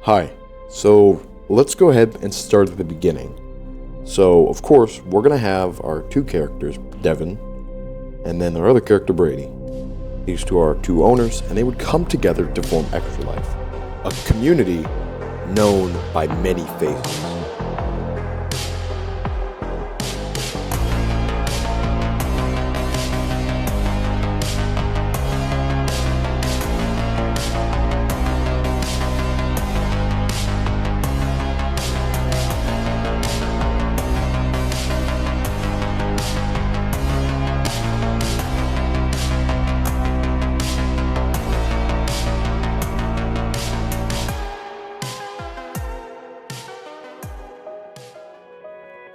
Hi, so let's go ahead and start at the beginning. So, of course, we're going to have our two characters, Devin, and then our other character, Brady. These two are two owners, and they would come together to form ExtraLife, a community known by many faces.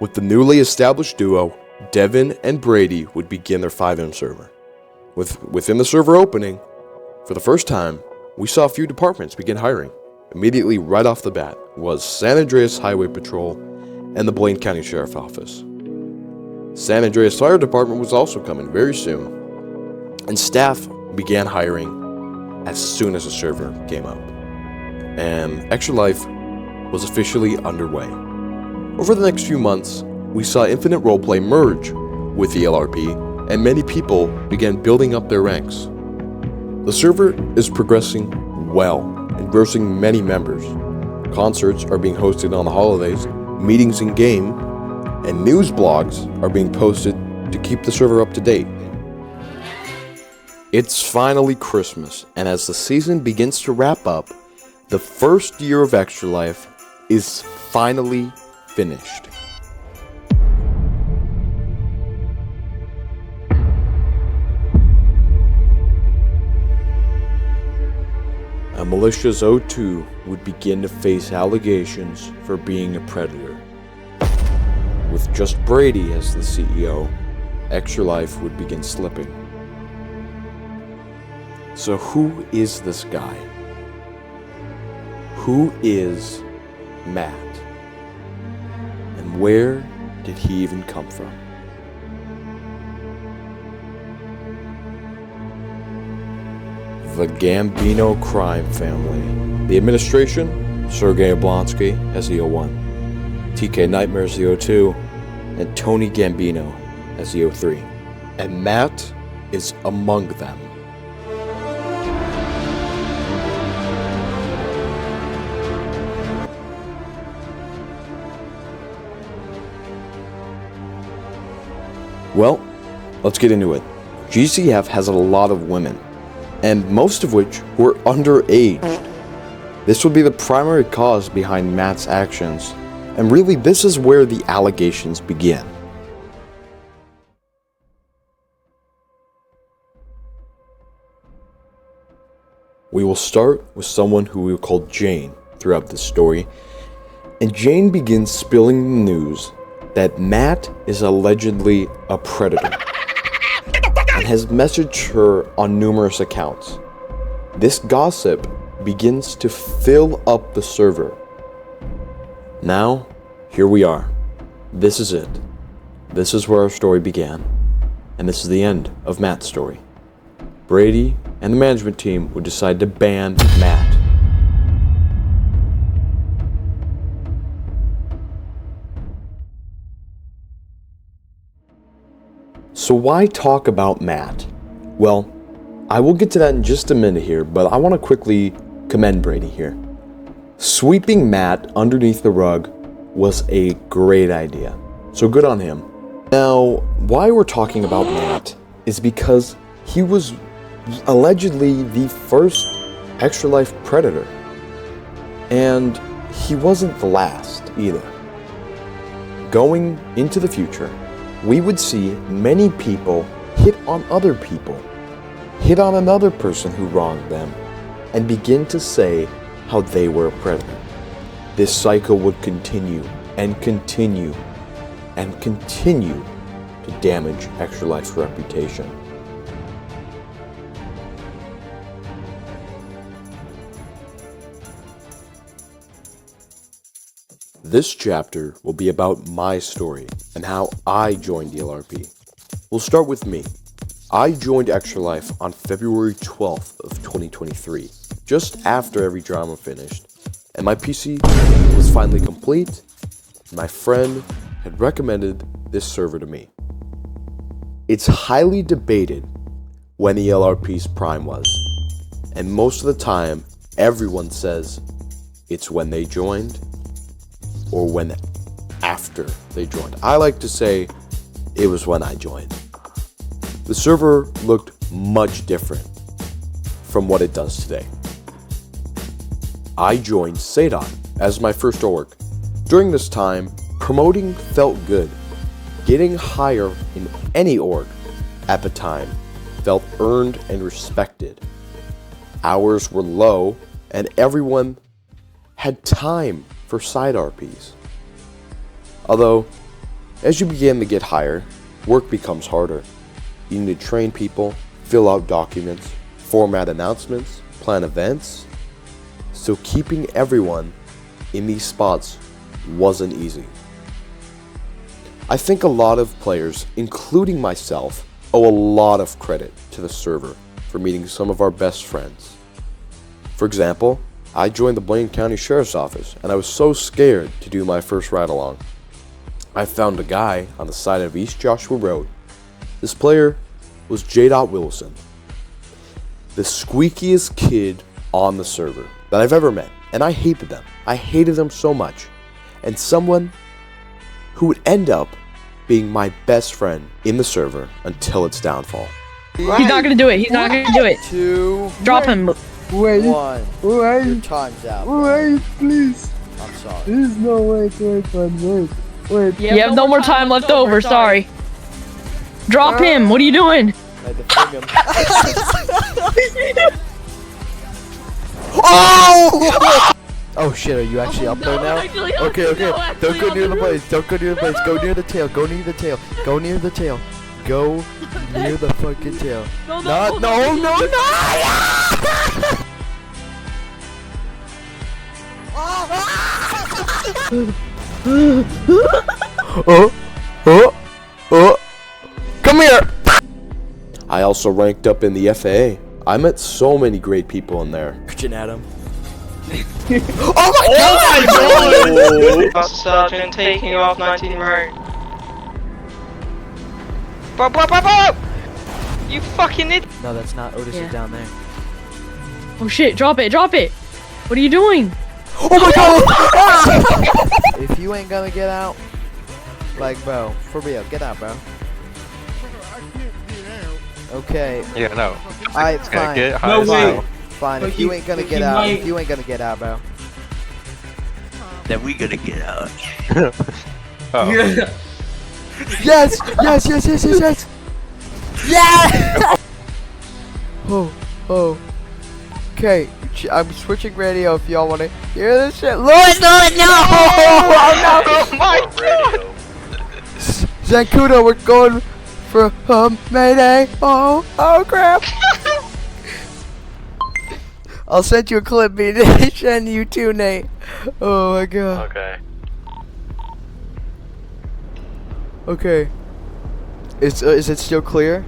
With the newly established duo, Devin and Brady would begin their FiveM server. Within the server opening, for the first time, we saw a few departments begin hiring. Immediately right off the bat was San Andreas Highway Patrol and the Blaine County Sheriff Office. San Andreas Fire Department was also coming very soon, and staff began hiring as soon as the server came up. And ExtraLife was officially underway. Over the next few months, we saw Infinite Roleplay merge with the LRP, and many people began building up their ranks. The server is progressing well and grossing many members. Concerts are being hosted on the holidays, meetings in-game, and news blogs are being posted to keep the server up to date. It's finally Christmas, and as the season begins to wrap up, the first year of ExtraLife is finally finished. A malicious O2 would begin to face allegations for being a predator. With just Brady as the CEO, ExtraLife would begin slipping. So who is this guy? Who is Matt? And where did he even come from? The Gambino crime family. The administration, Sergey Oblonsky as the O1, TK Nightmare as the O2, and Tony Gambino as the O3. And Matt is among them. Well, let's get into it. GCF has a lot of women, and most of which were underage. This would be the primary cause behind Matt's actions, and really this is where the allegations begin. We will start with someone who we will call Jane throughout this story, and Jane begins spilling the news that Matt is allegedly a predator and has messaged her on numerous accounts. This gossip begins to fill up the server. Now, here we are. This is it. This is where our story began, and this is the end of Matt's story. Brady and the management team would decide to ban Matt. So why talk about Matt? Well, I will get to that in just a minute here, but I want to quickly commend Brady here. Sweeping Matt underneath the rug was a great idea, so good on him. Now, why we're talking about Matt is because he was allegedly the first ExtraLife predator, and he wasn't the last either. Going into the future, we would see many people hit on other people, hit on another person who wronged them, and begin to say how they were a predator. This cycle would continue and continue and continue to damage ExtraLife's reputation. This chapter will be about my story and how I joined the LRP. We'll start with me. I joined ExtraLife on February 12th of 2023, just after every drama finished, and my PC was finally complete. My friend had recommended this server to me. It's highly debated when ELRP's prime was, and most of the time everyone says it's when they joined or when after they joined. I like to say it was when I joined. The server looked much different from what it does today. I joined Sadot as my first org. During this time, promoting felt good. Getting higher in any org at the time felt earned and respected. Hours were low and everyone had time for side RPs. Although, as you begin to get higher, work becomes harder. You need to train people, fill out documents, format announcements, plan events. So keeping everyone in these spots wasn't easy. I think a lot of players, including myself, owe a lot of credit to the server for meeting some of our best friends. For example, I joined the Blaine County Sheriff's Office and I was so scared to do my first ride-along. I found a guy on the side of East Joshua Road. This player was J. Wilson, the squeakiest kid on the server that I've ever met, and I hated them. I hated them so much. And someone who would end up being my best friend in the server until its downfall. He's not gonna do it. He's not gonna do it. 2, Drop him. Wait, 1. wait, Your time's out. wait, please. I'm sorry. There's no way to wait. You have no more time left over. Sorry. Drop him. What are you doing? I defend him. Oh! Oh shit, are you actually up there now? Okay, okay. Don't go near the place. Don't go near the place. Go near the tail. Go near the tail. Go near the tail. Go near the fucking tail. No. Come here! I also ranked up in the FAA. I met so many great people in there. Christian Adam. Oh my god! Master Sergeant taking off 19 road. Bro! You fucking idiot! No, that's not. Otis is down there. Oh shit! Drop it! Drop it! What are you doing? Oh my god! If you ain't gonna get out, like, bro, for real, get out, bro. Okay. Yeah, no. Alright, fine. Get high No as way. hell. Fine. If But you you- ain't gonna but get you out, might- if you ain't gonna get out, bro. Then we gonna get out. Oh. Yes! Yeah! Oh. Okay, I'm switching radio if y'all wanna hear this shit. Louis, no! Oh my god! Zancudo, we're going for Mayday. Oh crap! I'll send you a clip, B-Dish, and you too, Nate. Oh my god. Okay. Is it still clear?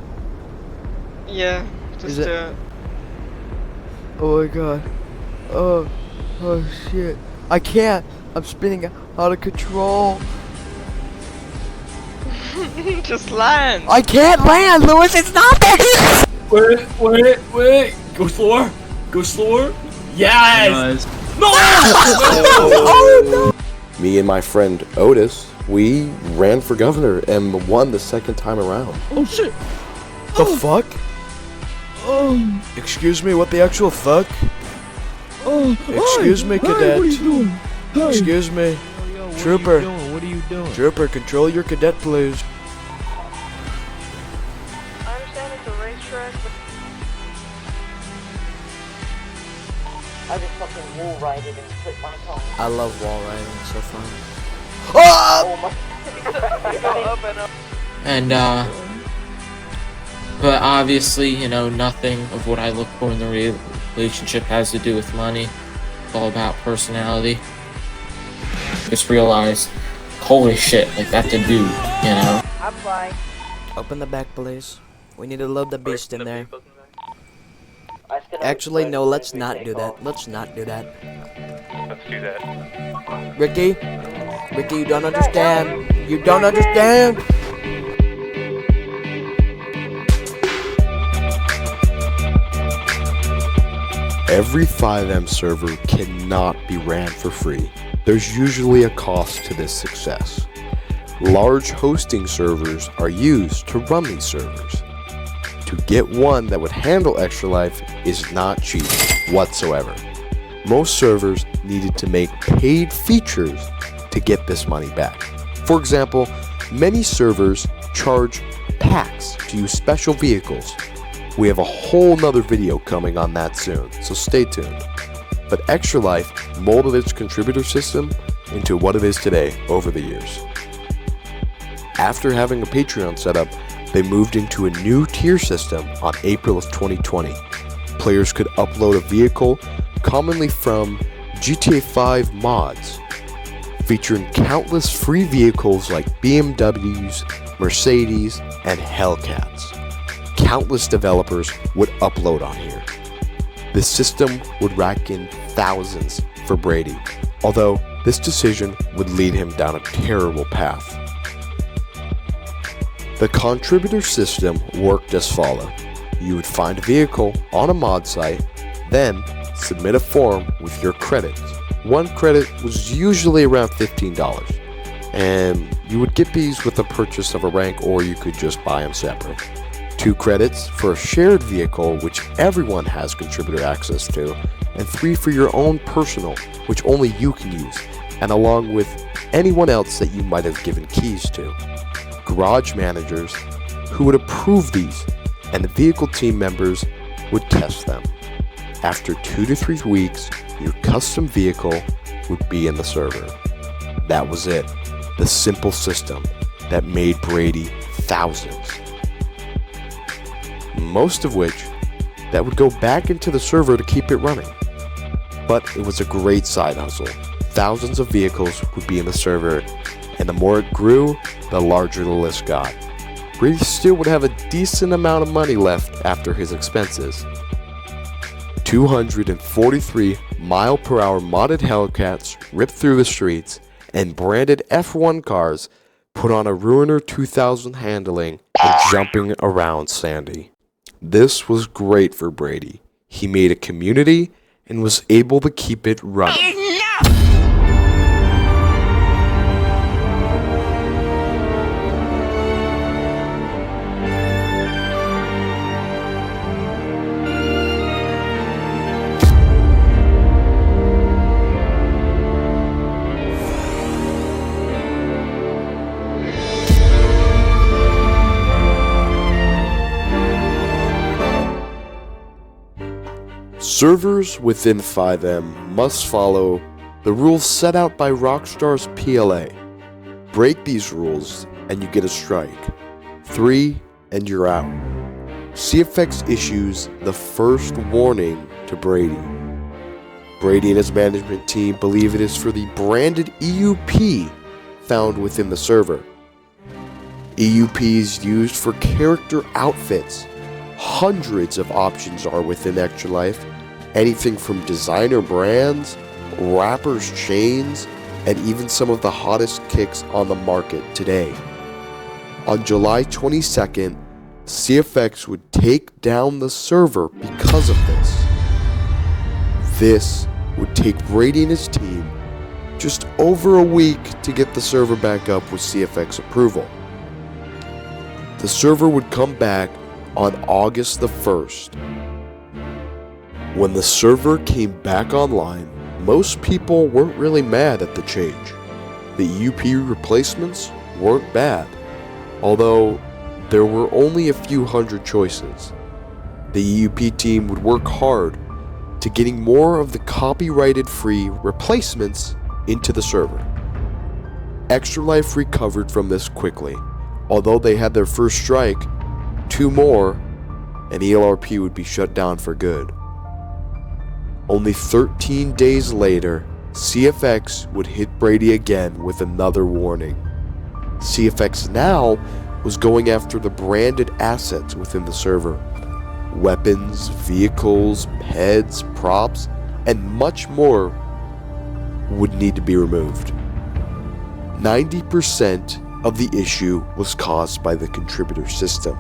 Yeah, just Is it- do it. Oh my god. Oh shit. I can't. I'm spinning out of control. Just land! I can't land, Louis. It's not there. Wait. Go slower. Yes. Me and my friend Otis, we ran for governor and won the second time around. Oh shit. The fuck? Excuse me, what the actual fuck? Excuse me, cadet. What are you doing? Excuse me. Trooper. What are you doing? Trooper, control your cadet, please. I understand it's a racetrack, but I just fucking wall rided and split my tongue. I love wall riding, it's so fun. Oh my And, but obviously, you know, nothing of what I look for in the relationship has to do with money. It's all about personality. Just realized, holy shit, like, that's a dude, you know? I'm fine. Open the back, please. We need to load the beast in there. I was gonna Actually, record no, it let's every not day do call. that. Let's not do that. do that. Ricky, you don't understand. You don't understand. Every FiveM server cannot be ran for free. There's usually a cost to this success. Large hosting servers are used to run these servers. To get one that would handle ExtraLife is not cheap whatsoever. Most servers needed to make paid features to get this money back. For example, many servers charge packs to use special vehicles. We have a whole nother video coming on that soon, so stay tuned. But ExtraLife molded its contributor system into what it is today over the years. After having a Patreon setup, they moved into a new tier system on April of 2020. Players could upload a vehicle, commonly from GTA 5 mods, featuring countless free vehicles like BMWs, Mercedes, and Hellcats. Countless developers would upload on here. This system would rack in thousands for Brady, although this decision would lead him down a terrible path. The contributor system worked as follows. You would find a vehicle on a mod site, then submit a form with your credits. One credit was usually around $15, and you would get these with the purchase of a rank, or you could just buy them separate. 2 credits for a shared vehicle, which everyone has contributor access to, and 3 for your own personal, which only you can use, and along with anyone else that you might have given keys to. Garage managers who would approve these, and the vehicle team members would test them. After 2 to 3 weeks, your custom vehicle would be in the server. That was it. The simple system that made Brady thousands. Most of which that would go back into the server to keep it running. But it was a great side hustle. Thousands of vehicles would be in the server, and the more it grew, the larger the list got. Brady still would have a decent amount of money left after his expenses. 243 mile-per-hour modded Hellcats ripped through the streets, and branded F1 cars put on a Ruiner 2000 handling and jumping around Sandy. This was great for Brady. He made a community and was able to keep it running. Servers within FiveM must follow the rules set out by Rockstar's PLA. Break these rules and you get a strike. 3 and you're out. CFX issues the first warning to Brady. Brady and his management team believe it is for the branded EUP found within the server. EUP is used for character outfits. Hundreds of options are within ExtraLife. Anything from designer brands, rappers' chains, and even some of the hottest kicks on the market today. On July 22nd, CFX would take down the server because of this. This would take Brady and his team just over a week to get the server back up with CFX approval. The server would come back on August the 1st. When the server came back online, most people weren't really mad at the change. The EUP replacements weren't bad, although there were only a few hundred choices. The EUP team would work hard to getting more of the copyrighted free replacements into the server. ExtraLife recovered from this quickly. Although they had their first strike, 2 more, and ELRP would be shut down for good. Only 13 days later, CFX would hit Brady again with another warning. CFX now was going after the branded assets within the server. Weapons, vehicles, pets, props, and much more would need to be removed. 90% of the issue was caused by the contributor system.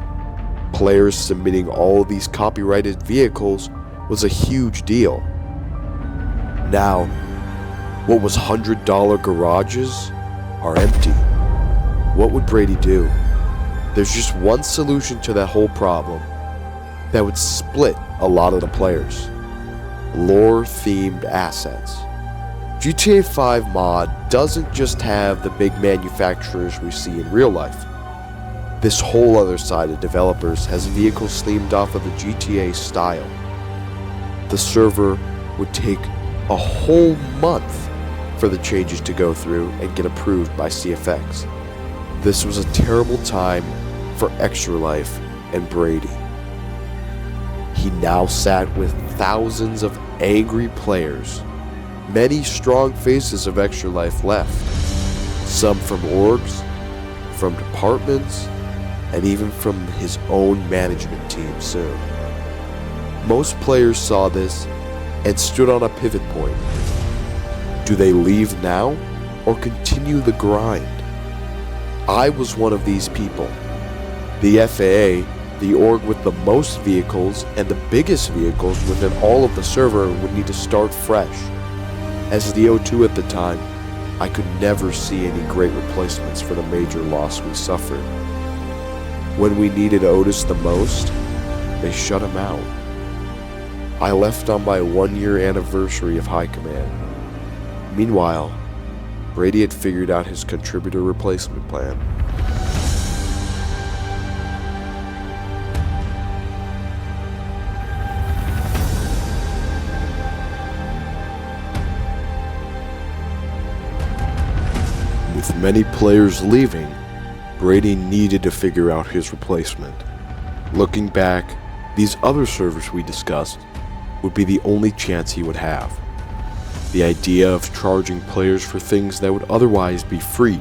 Players submitting all these copyrighted vehicles was a huge deal. Now, what was $100 garages are empty. What would Brady do? There's just one solution to that whole problem that would split a lot of the players. Lore-themed assets. GTA 5 mod doesn't just have the big manufacturers we see in real life. This whole other side of developers has vehicles themed off of the GTA style. The server would take a whole month for the changes to go through and get approved by CFX. This was a terrible time for ExtraLife and Brady. He now sat with thousands of angry players. Many strong faces of ExtraLife left. Some from orgs, from departments, and even from his own management team soon. Most players saw this and stood on a pivot point. Do they leave now or continue the grind? I was one of these people. The FAA, the org with the most vehicles and the biggest vehicles within all of the server, would need to start fresh. As the O2 at the time, I could never see any great replacements for the major loss we suffered. When we needed Otis the most, they shut him out. I left on my 1-year anniversary of High Command. Meanwhile, Brady had figured out his contributor replacement plan. With many players leaving, Brady needed to figure out his replacement. Looking back, these other servers we discussed would be the only chance he would have. The idea of charging players for things that would otherwise be free.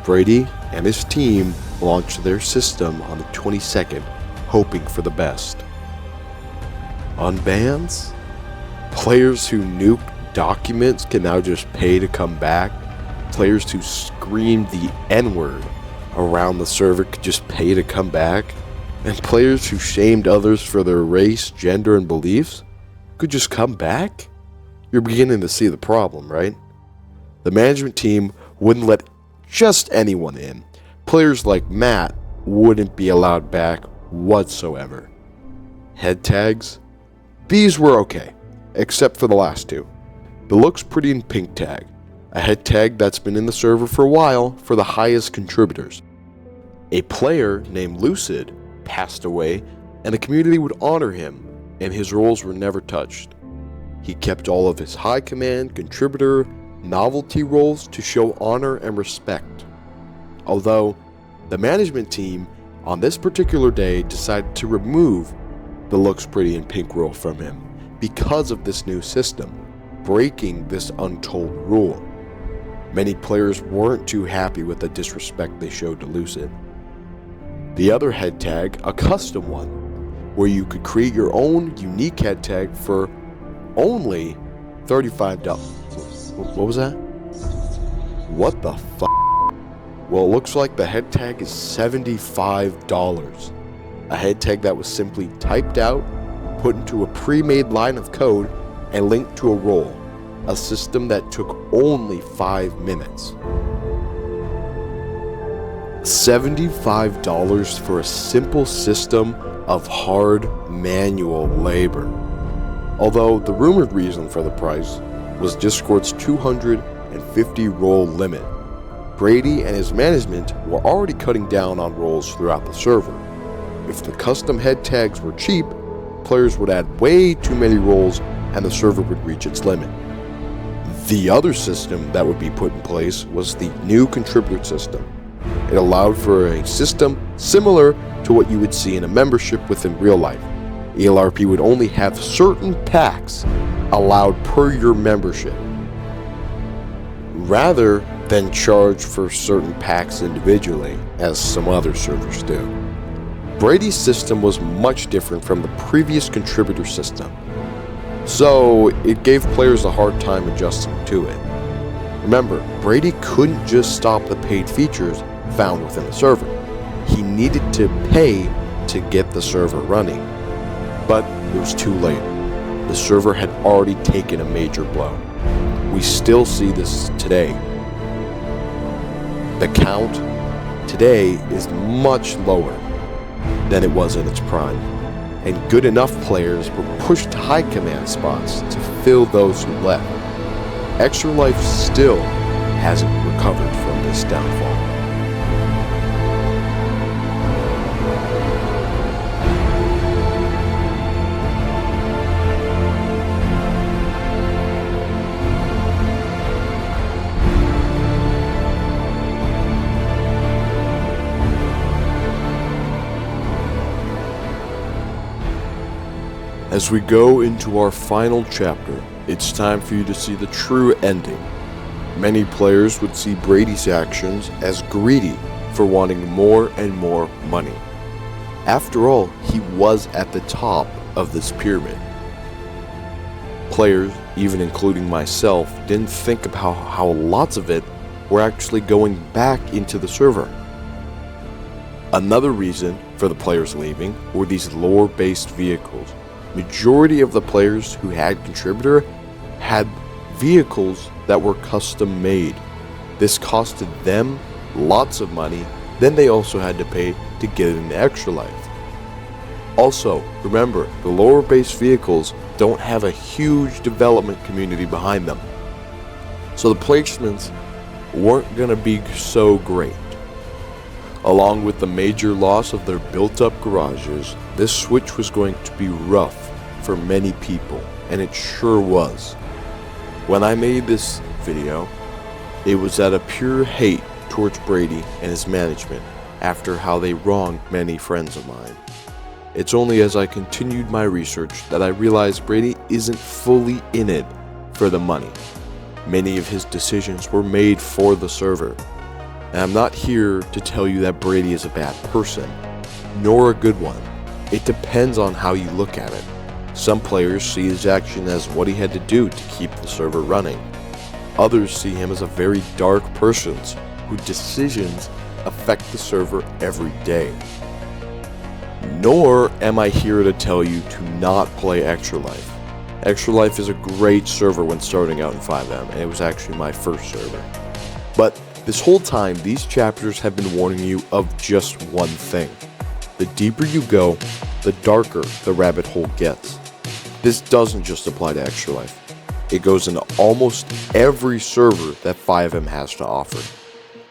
Brady and his team launched their system on the 22nd, hoping for the best. Unbans? Players who nuked documents can now just pay to come back. Players who screamed the N-word around the server could just pay to come back. And players who shamed others for their race, gender, and beliefs could just come back? You're beginning to see the problem, right? The management team wouldn't let just anyone in. Players like Matt wouldn't be allowed back whatsoever. Head tags? These were okay, except for the last two. The looks pretty and pink tag. A head tag that's been in the server for a while for the highest contributors. A player named Lucid passed away, and the community would honor him, and his roles were never touched. He kept all of his high command, contributor, novelty roles to show honor and respect. Although, the management team on this particular day decided to remove the looks pretty and pink role from him because of this new system, breaking this untold rule. Many players weren't too happy with the disrespect they showed to Lucid. The other head tag, a custom one, where you could create your own unique head tag for only $35. What was that? What the f***? Well, it looks like the head tag is $75. A head tag that was simply typed out, put into a pre-made line of code, and linked to a role. A system that took only 5 minutes. $75 for a simple system of hard manual labor. Although the rumored reason for the price was Discord's 250 role limit. Brady and his management were already cutting down on roles throughout the server. If the custom head tags were cheap, players would add way too many roles and the server would reach its limit. The other system that would be put in place was the new contributor system. It allowed for a system similar to what you would see in a membership within real life. ELRP would only have certain packs allowed per your membership, rather than charge for certain packs individually, as some other servers do. Brady's system was much different from the previous contributor system, so it gave players a hard time adjusting to it. Remember, Brady couldn't just stop the paid features found within the server. He needed to pay to get the server running. But it was too late. The server had already taken a major blow. We still see this today. The count today is much lower than it was in its prime, and good enough players were pushed to high command spots to fill those who left. ExtraLife still hasn't recovered from this downfall. As we go into our final chapter, it's time for you to see the true ending. Many players would see Brady's actions as greedy for wanting more and more money. After all, he was at the top of this pyramid. Players, even including myself, didn't think about how lots of it were actually going back into the server. Another reason for the players leaving were these lore-based vehicles. Majority of the players who had contributor had vehicles that were custom made. This costed them lots of money, then they also had to pay to get it into ExtraLife. Also, remember, the lore-based vehicles don't have a huge development community behind them, so the placements weren't going to be so great. Along with the major loss of their built-up garages, this switch was going to be rough for many people, and it sure was. When I made this video, it was out of pure hate towards Brady and his management after how they wronged many friends of mine. It's only as I continued my research that I realized Brady isn't fully in it for the money. Many of his decisions were made for the server. And I'm not here to tell you that Brady is a bad person, nor a good one. It depends on how you look at it. Some players see his action as what he had to do to keep the server running. Others see him as a very dark person whose decisions affect the server every day. Nor am I here to tell you to not play ExtraLife. ExtraLife is a great server when starting out in FiveM, and it was actually my first server. But this whole time, these chapters have been warning you of just one thing. The deeper you go, the darker the rabbit hole gets. This doesn't just apply to ExtraLife. It goes into almost every server that FiveM has to offer.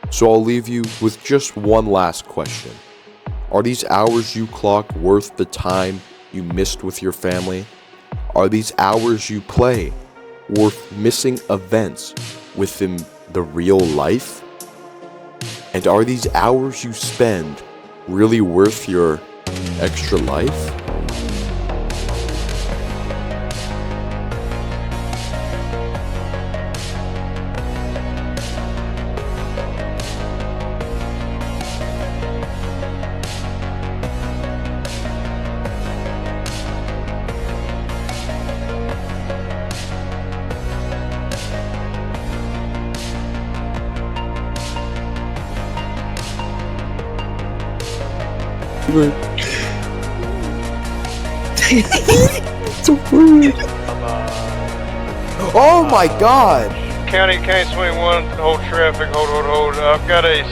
So I'll leave you with just one last question. Are these hours you clock worth the time you missed with your family? Are these hours you play worth missing events within the real life? And are these hours you spend really worth your extra life? Oh my god! County 21, hold traffic, hold. I've got a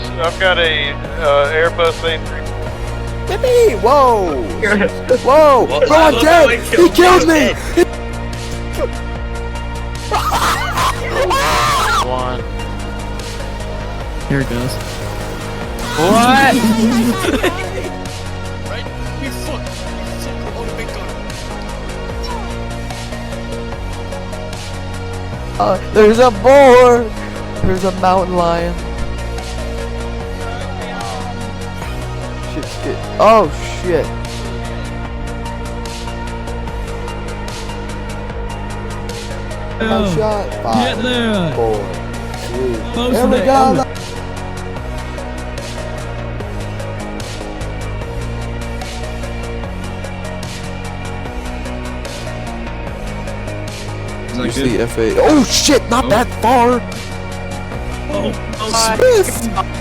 Airbus A3. Yippee! Whoa! Whoa! Bro, I'm dead! He killed me! One. Here it goes. What? There's a boar! There's a mountain lion. Shit's good. Oh shit. No shot. 5, 4, 3. There we go. Use the FA. Oh shit! Not that far. Oh, Smith!